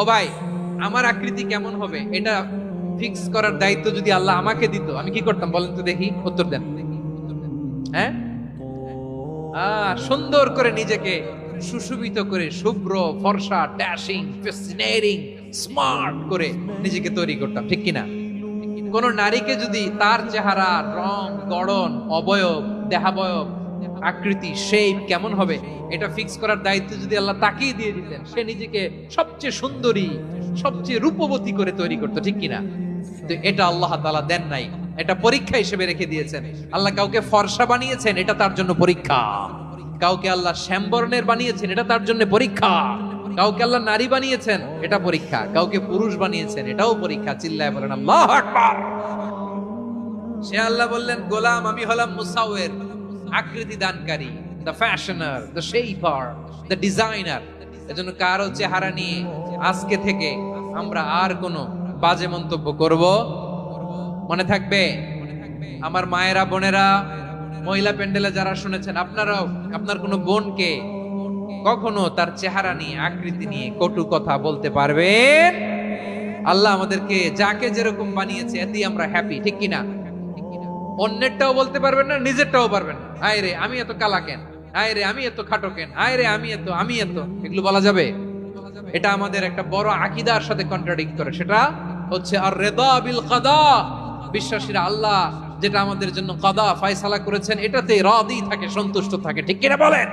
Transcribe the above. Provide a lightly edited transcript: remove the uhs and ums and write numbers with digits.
ও ভাই, আমার আকৃতি কেমন হবে এটা ফিক্স করার দায়িত্ব যদি আল্লাহ আমাকে দিত, আমি কি করতাম বলেন তো দেখি, উত্তর দেন। হ্যাঁ, সুন্দর করে নিজেকে সুশোভিত করে, শুভ্র ফর্সা ড্যাশিং ফ্যাসিনেটিং স্মার্ট করে নিজেকে তৈরি করতাম, ঠিক কিনা? কোন নারীকে যদি তার চেহারা, রং, গড়ন, অবয়ব, দেহাবয়ব, আকৃতি, শেপ কেমন হবে এটা ফিক্স করার দায়িত্ব যদি আল্লাহ তাকেই দিয়ে দিতেন, সে নিজেকে সবচেয়ে সুন্দরী, সবচেয়ে রূপবতী করে তৈরি করতো, ঠিক কিনা? তো এটা আল্লাহ তাআলা দেন নাই, এটা পরীক্ষা হিসেবে রেখে দিয়েছেন। আল্লাহ কাউকে ফর্সা বানিয়েছেন, এটা তার জন্য পরীক্ষা। কাউকে আল্লাহ শ্যামবর্ণের বানিয়েছেন, এটা তার জন্য পরীক্ষা। কাউকে আল্লাহ নারী বানিয়েছেন, এটা পরীক্ষা। কাউকে পুরুষ বানিয়েছেন, এটাও পরীক্ষা। চিল্লায় বলেন আল্লাহু আকবার। সে আল্লাহ বললেন, গোলাম আমি হলাম মুসাওয়ির, আকৃতি দানকারী, the fashioner, the shaper, the designer. এজন্য কারো চেহারা নিয়ে আজকে থেকে আমরা আর কোনো বাজে মন্তব্য করব মনে থাকবে। আমার মায়েরা, বোনেরা, মহিলা প্যান্ডেলে যারা শুনেছেন, আপনারাও আপনার কোনো বোনকে কখনো তার চেহারা নিয়ে, আকৃতি নিয়ে কটু কথা বলতে পারবেন? আল্লাহ আমাদেরকে যাকে যেরকম বানিয়েছে এতেই আমরা হ্যাপি, ঠিক কিনা? অন্যেরটাও বলতে পারবেন না, নিজেরটাও পারবেন না। হায় রে আমি এত কালা কেন, হায় রে আমি এত খাটো কেন, হায় রে আমি এত, এগুলো বলা যাবে? এটা আমাদের একটা বড় আকীদার সাথে কন্ট্রাডিক্ট করে। সেটা হচ্ছে আর রিদা বিল কাদা। বিশ্বাসীরা আল্লাহ যেটা আমাদের জন্য কাদা ফয়সালা করেছেন এটাতে রাদি থাকে, সন্তুষ্ট থাকে, ঠিক কিনা বলেন?